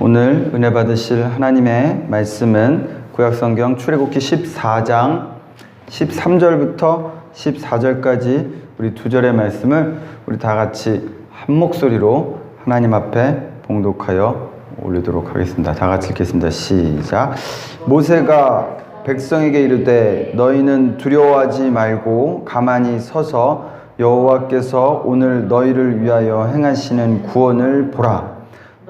오늘 은혜 받으실 하나님의 말씀은 구약성경 출애굽기 14장 13절부터 14절까지 우리 두 절의 말씀을 우리 다 같이 한 목소리로 하나님 앞에 봉독하여 올리도록 하겠습니다. 다 같이 읽겠습니다. 시작. 모세가 백성에게 이르되 너희는 두려워하지 말고 가만히 서서 여호와께서 오늘 너희를 위하여 행하시는 구원을 보라.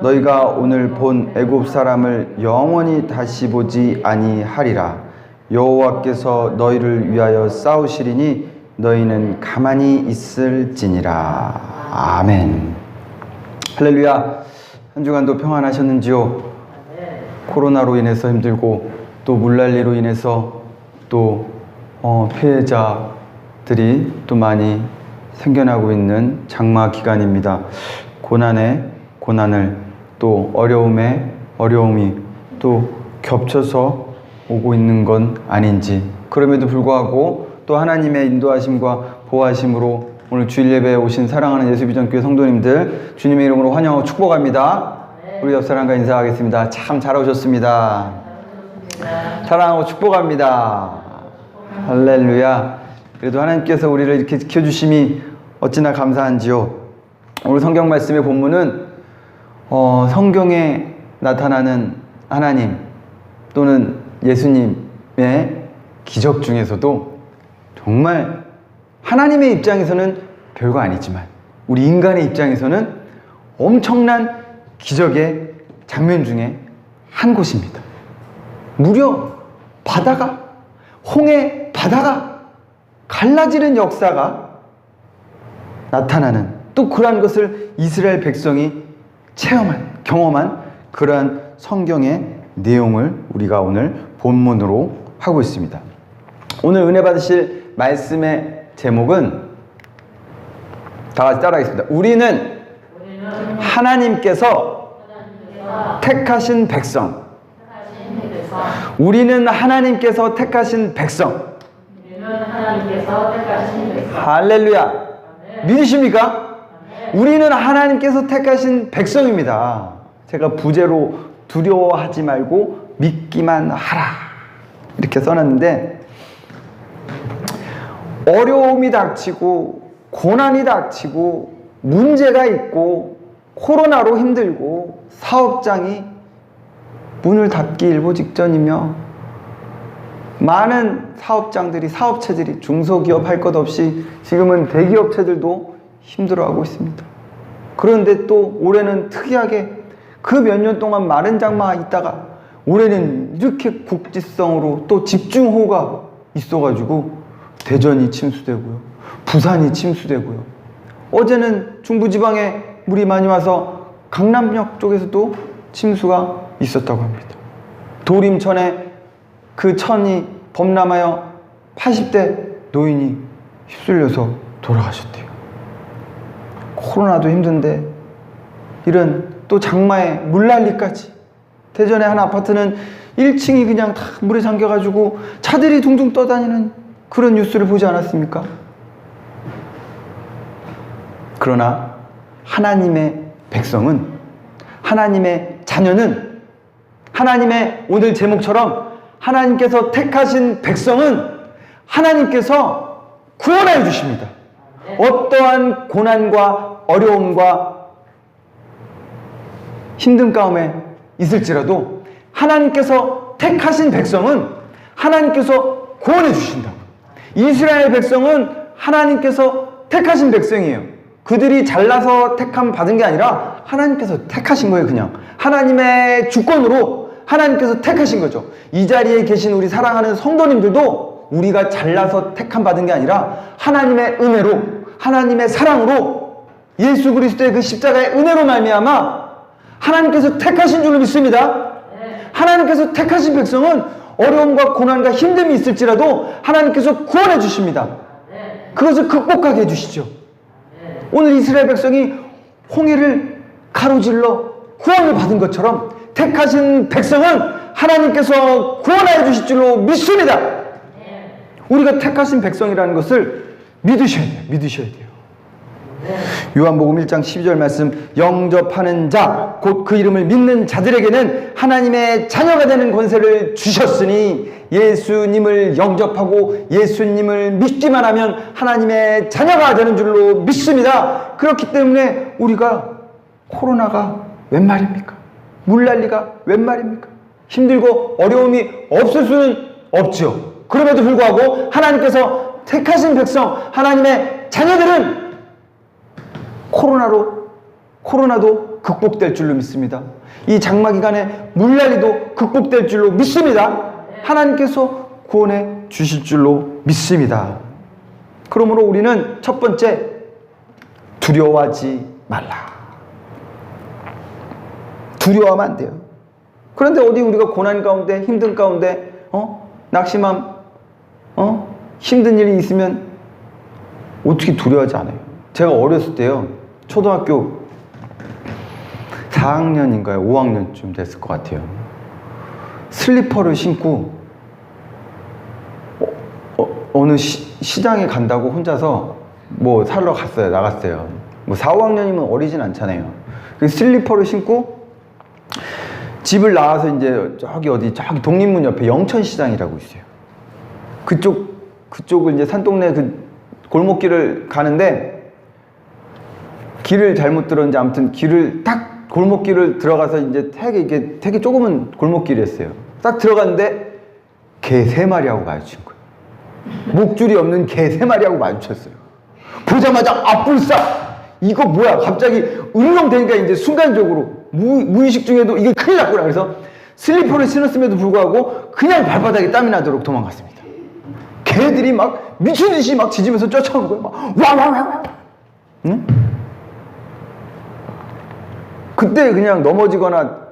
너희가 오늘 본 애굽 사람을 영원히 다시 보지 아니하리라. 여호와께서 너희를 위하여 싸우시리니 너희는 가만히 있을지니라. 아멘. 할렐루야. 한 주간도 평안하셨는지요? 코로나로 인해서 힘들고 또 물난리로 인해서 또 피해자들이 또 많이 생겨나고 있는 장마 기간입니다. 고난에 고난을 또 어려움에 어려움이 또 겹쳐서 오고 있는 건 아닌지, 그럼에도 불구하고 또 하나님의 인도하심과 보호하심으로 오늘 주일 예배에 오신 사랑하는 예수비전교회 성도님들 주님의 이름으로 환영하고 축복합니다. 우리 옆 사람과 인사하겠습니다. 참 잘 오셨습니다. 사랑하고 축복합니다. 할렐루야. 그래도 하나님께서 우리를 이렇게 지켜주심이 어찌나 감사한지요. 오늘 성경 말씀의 본문은 성경에 나타나는 하나님 또는 예수님의 기적 중에서도 정말 하나님의 입장에서는 별거 아니지만 우리 인간의 입장에서는 엄청난 기적의 장면 중에 한 곳입니다. 무려 바다가, 홍해 바다가 갈라지는 역사가 나타나는, 또 그러한 것을 이스라엘 백성이 경험한 그러한 성경의 내용을 우리가 오늘 본문으로 하고 있습니다. 오늘 은혜 받으실 말씀의 제목은 다 같이 따라하겠습니다. 우리는 하나님께서 택하신 백성. 우리는 하나님께서 택하신 백성. 할렐루야. 믿으십니까? 우리는 하나님께서 택하신 백성입니다. 제가 부제로 두려워하지 말고 믿기만 하라 이렇게 써놨는데, 어려움이 닥치고 고난이 닥치고 문제가 있고 코로나로 힘들고 사업장이 문을 닫기 일보 직전이며 많은 사업체들이 중소기업 할 것 없이 지금은 대기업체들도 힘들어하고 있습니다. 그런데 또 올해는 특이하게 그 몇 년 동안 마른 장마가 있다가 올해는 이렇게 국지성으로 또 집중호우가 있어가지고 대전이 침수되고요, 부산이 침수되고요, 어제는 중부지방에 물이 많이 와서 강남역 쪽에서도 침수가 있었다고 합니다. 도림천에 그 천이 범람하여 80대 노인이 휩쓸려서 돌아가셨대요. 코로나도 힘든데 이런 또 장마에 물난리까지. 대전의 한 아파트는 1층이 그냥 다 물에 잠겨가지고 차들이 둥둥 떠다니는 그런 뉴스를 보지 않았습니까? 그러나 하나님의 백성은, 하나님의 자녀는, 하나님의 오늘 제목처럼 하나님께서 택하신 백성은 하나님께서 구원하여 주십니다. 어떠한 고난과 어려움과 힘든 가운데 있을지라도 하나님께서 택하신 백성은 하나님께서 구원해 주신다고. 이스라엘 백성은 하나님께서 택하신 백성이에요. 그들이 잘나서 택함 받은 게 아니라 하나님께서 택하신 거예요. 그냥 하나님의 주권으로 하나님께서 택하신 거죠. 이 자리에 계신 우리 사랑하는 성도님들도 우리가 잘나서 택함 받은 게 아니라 하나님의 은혜로, 하나님의 사랑으로, 예수 그리스도의 그 십자가의 은혜로 말미암아 하나님께서 택하신 줄로 믿습니다. 하나님께서 택하신 백성은 어려움과 고난과 힘듦이 있을지라도 하나님께서 구원해 주십니다. 그것을 극복하게 해주시죠. 오늘 이스라엘 백성이 홍해를 가로질러 구원을 받은 것처럼 택하신 백성은 하나님께서 구원하여 주실 줄로 믿습니다. 우리가 택하신 백성이라는 것을 믿으셔야 돼요. 요한복음 1장 12절 말씀, 영접하는 자, 곧 그 이름을 믿는 자들에게는 하나님의 자녀가 되는 권세를 주셨으니, 예수님을 영접하고 예수님을 믿기만 하면 하나님의 자녀가 되는 줄로 믿습니다. 그렇기 때문에 우리가 코로나가 웬 말입니까? 물난리가 웬 말입니까? 힘들고 어려움이 없을 수는 없죠. 그럼에도 불구하고 하나님께서 택하신 백성, 하나님의 자녀들은 코로나도 극복될 줄로 믿습니다. 이 장마 기간에 물난리도 극복될 줄로 믿습니다. 하나님께서 구원해 주실 줄로 믿습니다. 그러므로 우리는 첫 번째, 두려워하지 말라. 두려워하면 안 돼요. 그런데 어디 우리가 고난 가운데, 힘든 가운데, 낙심함, 힘든 일이 있으면 어떻게 두려워하지 않아요? 제가 어렸을 때요, 초등학교 4학년인가요? 5학년쯤 됐을 것 같아요. 슬리퍼를 신고 어느 시장에 간다고 혼자서 뭐 사러 갔어요. 나갔어요. 뭐 4, 5학년이면 어리진 않잖아요. 그 슬리퍼를 신고 집을 나와서 이제 저기 독립문 옆에 영천시장이라고 있어요. 그쪽을 이제 산동네 그 골목길을 가는데 길을 잘못 들었는지 아무튼 길을 딱 골목길을 들어가서 이제 되게 조그만 골목길이었어요. 딱 들어갔는데 개 3마리하고 마주친 거예요. 목줄이 없는 개 3마리하고 마주쳤어요. 보자마자 불싸! 이거 뭐야? 갑자기 응용되니까 이제 순간적으로 무의식 중에도 이게 큰일 났구나. 그래서 슬리퍼를 신었음에도 불구하고 그냥 발바닥에 땀이 나도록 도망갔습니다. 개들이 막 미친 듯이 막 짖으면서 쫓아오는 거예요. 막 와와와. 응? 그때 그냥 넘어지거나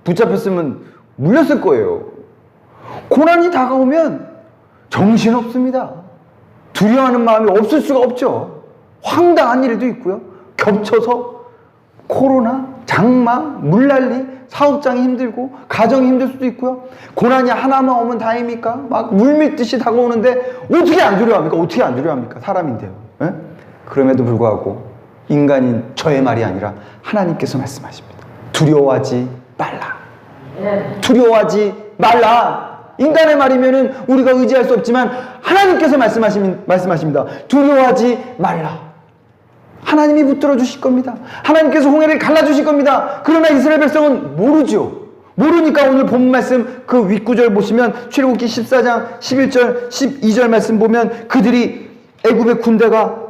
붙잡혔으면 물렸을 거예요. 고난이 다가오면 정신없습니다. 두려워하는 마음이 없을 수가 없죠. 황당한 일도 있고요. 겹쳐서 코로나, 장마, 물난리, 사업장이 힘들고 가정이 힘들 수도 있고요. 고난이 하나만 오면 다행입니까? 막 물밀듯이 다가오는데 어떻게 안 두려워합니까? 어떻게 안 두려워합니까? 사람인데요. 에? 그럼에도 불구하고 인간인 저의 말이 아니라 하나님께서 말씀하십니다. 두려워하지 말라. 두려워하지 말라. 인간의 말이면은 우리가 의지할 수 없지만 하나님께서 말씀하십니다. 두려워하지 말라. 하나님이 붙들어 주실 겁니다. 하나님께서 홍해를 갈라주실 겁니다. 그러나 이스라엘 백성은 모르죠. 모르니까 오늘 본 말씀 그 윗구절 보시면 출애굽기 14장 11절 12절 말씀 보면 그들이 애굽의 군대가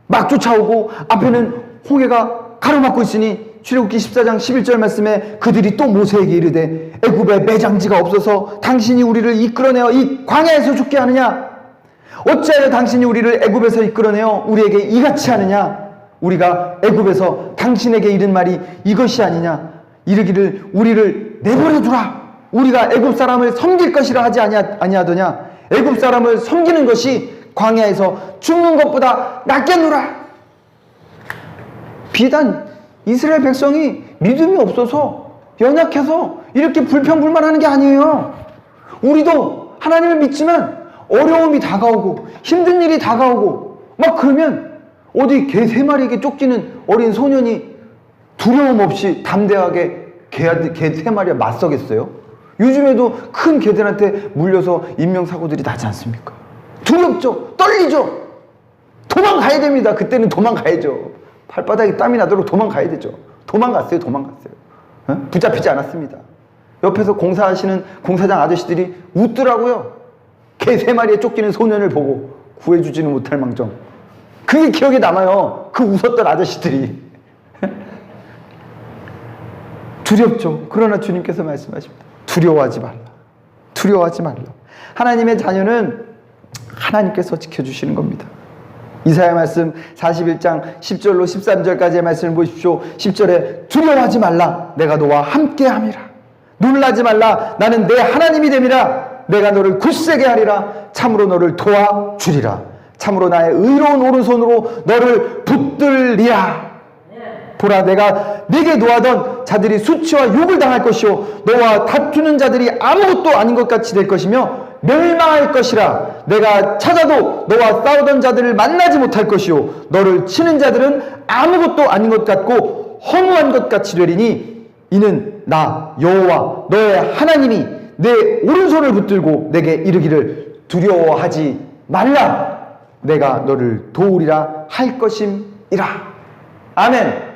막 쫓아오고 앞에는 홍해가 가로막고 있으니 출애굽기 14장 11절 말씀에 그들이 또 모세에게 이르되 애굽에 매장지가 없어서 당신이 우리를 이끌어내어 이 광야에서 죽게 하느냐? 어찌하여 당신이 우리를 애굽에서 이끌어내어 우리에게 이같이 하느냐? 우리가 애굽에서 당신에게 이른 말이 이것이 아니냐? 이르기를 우리를 내버려 두라. 우리가 애굽 사람을 섬길 것이라 하지 아니하더냐? 애굽 사람을 섬기는 것이 광야에서 죽는 것보다 낫겠노라. 비단 이스라엘 백성이 믿음이 없어서 연약해서 이렇게 불평불만하는 게 아니에요. 우리도 하나님을 믿지만 어려움이 다가오고 힘든 일이 다가오고 막 그러면 어디 개 3마리에게 쫓기는 어린 소년이 두려움 없이 담대하게 개 3마리에 맞서겠어요? 요즘에도 큰 개들한테 물려서 인명사고들이 나지 않습니까? 두렵죠? 떨리죠? 도망가야 됩니다. 그때는 도망가야죠. 발바닥에 땀이 나도록 도망가야 되죠. 도망갔어요. 붙잡히지 않았습니다. 옆에서 공사하시는 공사장 아저씨들이 웃더라고요. 개 3마리에 쫓기는 소년을 보고 구해주지는 못할 망정. 그게 기억에 남아요. 그 웃었던 아저씨들이. 두렵죠. 그러나 주님께서 말씀하십니다. 두려워하지 말라. 두려워하지 말라. 하나님의 자녀는 하나님께서 지켜주시는 겁니다. 이사야 말씀 41장 10절로 13절까지의 말씀을 보십시오. 10절에 두려워하지 말라. 내가 너와 함께함이라. 놀라지 말라. 나는 내 하나님이 됨이라. 내가 너를 굳세게 하리라. 참으로 너를 도와주리라. 참으로 나의 의로운 오른손으로 너를 붙들리라. 보라, 내가 네게 노하던 자들이 수치와 욕을 당할 것이요 너와 다투는 자들이 아무것도 아닌 것 같이 될 것이며 멸망할 것이라. 내가 찾아도 너와 싸우던 자들을 만나지 못할 것이요 너를 치는 자들은 아무것도 아닌 것 같고 허무한 것 같이 되리니 이는 나 여호와 너의 하나님이 내 오른손을 붙들고 내게 이르기를 두려워하지 말라. 내가 너를 도우리라 할 것임이라. 아멘.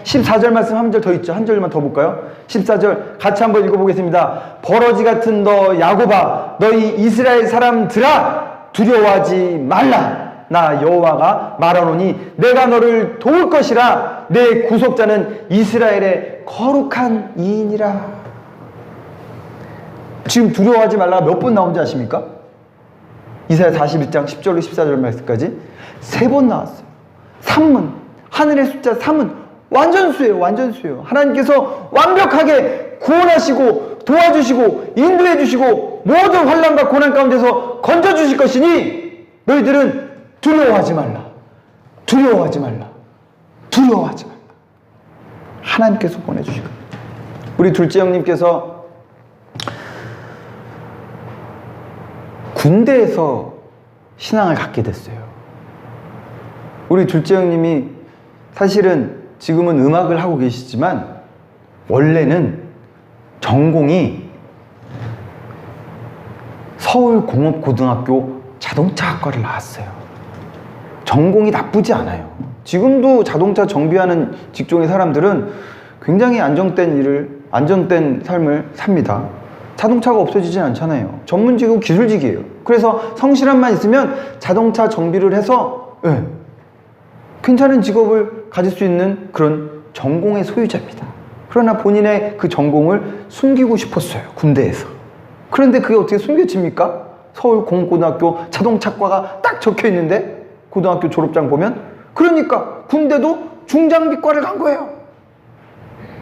14절 말씀 한 절 더 있죠. 한 절만 더 볼까요? 14절 같이 한번 읽어보겠습니다. 버러지 같은 너 야곱아, 너희 이스라엘 사람들아, 두려워하지 말라. 나 여호와가 말하노니 내가 너를 도울 것이라. 내 구속자는 이스라엘의 거룩한 이인이라. 지금 두려워하지 말라가 몇 번 나온지 아십니까? 이사야 41장 10절로 14절 말씀까지 3번 나왔어요. 3문, 하늘의 숫자 3은 완전수예요. 완전수예요. 하나님께서 완벽하게 구원하시고 도와주시고 인도해주시고 모든 환난과 고난 가운데서 건져주실 것이니 너희들은 두려워하지 말라. 두려워하지 말라. 두려워하지 말라. 하나님께서 보내주실 겁니다. 우리 둘째 형님께서 군대에서 신앙을 갖게 됐어요. 우리 둘째 형님이 사실은 지금은 음악을 하고 계시지만 원래는 전공이 서울공업고등학교 자동차학과를 나왔어요. 전공이 나쁘지 않아요. 지금도 자동차 정비하는 직종의 사람들은 굉장히 안정된 삶을 삽니다. 자동차가 없어지진 않잖아요. 전문직이고 기술직이에요. 그래서 성실함만 있으면 자동차 정비를 해서 괜찮은 직업을 가질 수 있는 그런 전공의 소유자입니다. 그러나 본인의 그 전공을 숨기고 싶었어요. 군대에서. 그런데 그게 어떻게 숨겨집니까? 서울공업고등학교 자동차과가 딱 적혀 있는데 고등학교 졸업장 보면 그러니까 군대도 중장비과를 간 거예요.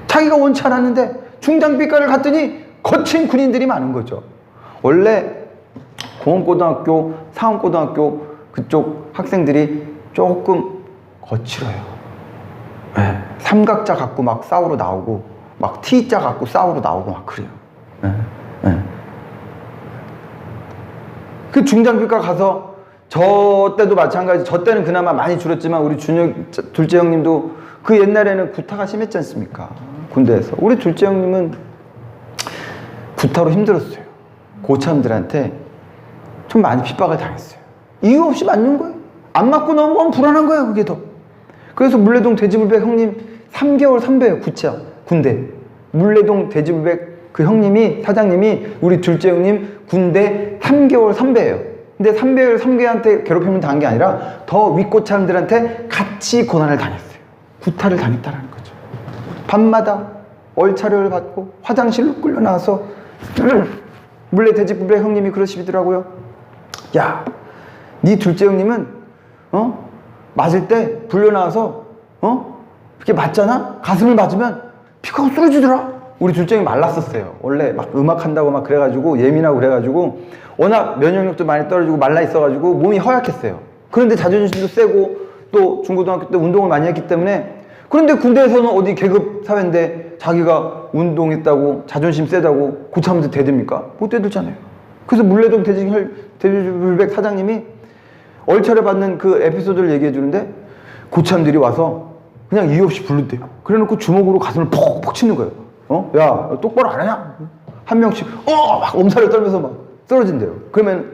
자기가 원치 않았는데 중장비과를 갔더니 거친 군인들이 많은 거죠. 원래 공업고등학교, 상업고등학교 그쪽 학생들이 조금 거칠어요. 네. 삼각자 갖고 막 싸우러 나오고 막 T자 갖고 싸우러 나오고 막 그래요. 네. 네. 그 중장비과 가서 저 때도 마찬가지. 저 때는 그나마 많이 줄었지만 우리 둘째 형님도 그 옛날에는 구타가 심했지 않습니까? 군대에서. 우리 둘째 형님은 구타로 힘들었어요. 고참들한테 좀 많이 핍박을 당했어요. 이유 없이 맞는 거예요. 안 맞고 너무 불안한 거예요. 그게 더. 그래서 물레동 돼지불백 형님 3개월 선배예요. 군대. 물레동 돼지불백 그 형님이 사장님이 우리 둘째 형님 군대 3개월 선배예요. 근데 3개월 선배한테 괴롭힘을 당한 게 아니라 더 윗고참들한테 같이 고난을 당했어요. 구타를 당했다는 거죠. 밤마다 얼차려를 받고 화장실로 끌려 나와서 물레 돼지불백 형님이 그러시더라고요. 야, 네 둘째 형님은 맞을 때 불려 나와서 이렇게 맞잖아? 가슴을 맞으면 피가 하고 쓰러지더라. 우리 둘째 형이 말랐었어요. 원래 막 음악 한다고 막 그래가지고 예민하고 그래가지고 워낙 면역력도 많이 떨어지고 말라 있어가지고 몸이 허약했어요. 그런데 자존심도 세고 또 중고등학교 때 운동을 많이 했기 때문에 그런데 군대에서는 어디 계급 사회인데 자기가 운동했다고 자존심 세다고 고참한테 대듭니까? 못 대들잖아요. 그래서 물레동 돼지불백 사장님이 얼차려 받는 그 에피소드를 얘기해 주는데 고참들이 와서 그냥 이유 없이 부른대요. 그래 놓고 주먹으로 가슴을 퍽퍽 치는 거예요. 야, 똑바로 안 하냐? 한 명씩 막 엄살을 떨면서 막 쓰러진대요. 그러면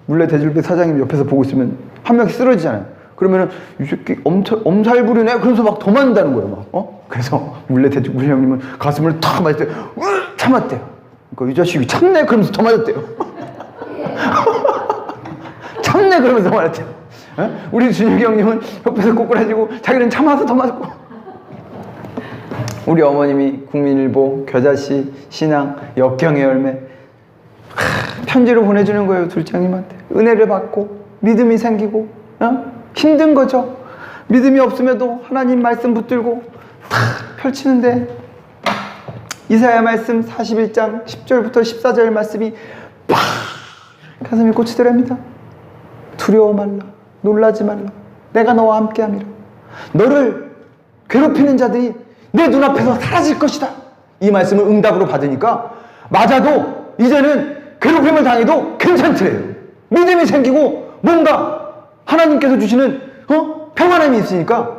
물레 돼지불백 사장님이 옆에서 보고 있으면 한 명씩 쓰러지잖아요. 그러면은 이 새끼 엄살 부리네? 그러면서 막 더 맞는다는 거예요. 막. 그래서 물레 돼지불백 형님은 가슴을 탁 맞을 때 참았대요. 그러니까 이 자식이 참네? 그러면서 더 맞았대요. 참네? 그러면서 더 맞았대요. 우리 준혁이 형님은 옆에서 꼬꾸라지고 자기는 참아서 더 맞고. 우리 어머님이 국민일보, 겨자씨, 신앙, 역경의 열매 편지로 보내주는 거예요. 둘째 형님한테. 은혜를 받고 믿음이 생기고 힘든 거죠. 믿음이 없음에도 하나님 말씀 붙들고 탁 펼치는데 이사야 말씀 41장 10절부터 14절 말씀이 팍 가슴이 꽂히더랍니다. 두려워 말라. 놀라지 말라. 내가 너와 함께함이라. 너를 괴롭히는 자들이 내 눈앞에서 사라질 것이다. 이 말씀을 응답으로 받으니까 맞아도 이제는 괴롭힘을 당해도 괜찮대요. 믿음이 생기고 뭔가 하나님께서 주시는 평안함이 있으니까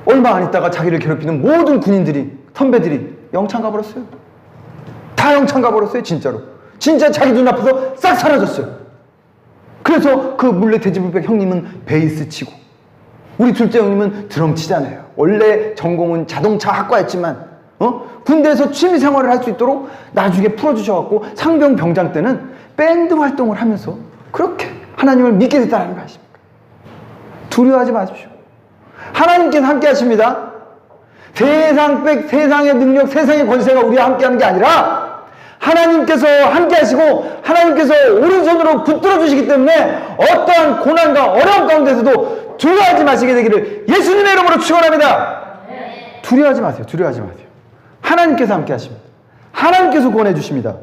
얼마 안 있다가 자기를 괴롭히는 모든 군인들이, 선배들이 영창 가버렸어요. 다 영창 가버렸어요. 진짜로. 진짜 자기 눈앞에서 싹 사라졌어요. 그래서 그 물레 돼지불백 형님은 베이스 치고 우리 둘째 형님은 드럼 치잖아요. 원래 전공은 자동차 학과였지만 군대에서 취미 생활을 할 수 있도록 나중에 풀어주셔갖고 상병 병장 때는 밴드 활동을 하면서 그렇게 하나님을 믿게 됐다는 거 아십니까? 두려워하지 마십시오. 하나님께서 함께 하십니다. 세상의 능력, 세상의 권세가 우리와 함께 하는 게 아니라 하나님께서 함께 하시고 하나님께서 오른손으로 붙들어 주시기 때문에 어떠한 고난과 어려움 가운데서도 두려워하지 마시게 되기를 예수님의 이름으로 축원합니다. 두려워하지 마세요. 두려워하지 마세요. 하나님께서 함께 하십니다. 하나님께서 구원해 주십니다.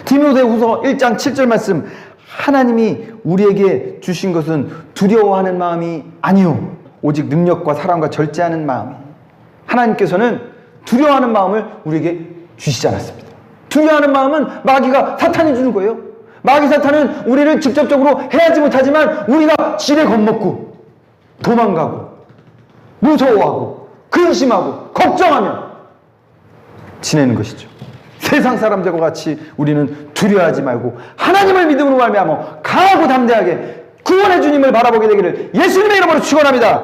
디모데후서 1장 7절 말씀, 하나님이 우리에게 주신 것은 두려워하는 마음이 아니요 오직 능력과 사랑과 절제하는 마음이. 하나님께서는 두려워하는 마음을 우리에게 주시지 않았습니다. 두려워하는 마음은 마귀가, 사탄이 주는 거예요. 마귀 사탄은 우리를 직접적으로 해하지 못하지만 우리가 지레 겁먹고 도망가고 무서워하고 근심하고 걱정하며 지내는 것이죠. 세상 사람들과 같이 우리는 두려워하지 말고 하나님을 믿음으로 말미암아 강하고 담대하게 구원의 주님을 바라보게 되기를 예수님의 이름으로 축원합니다.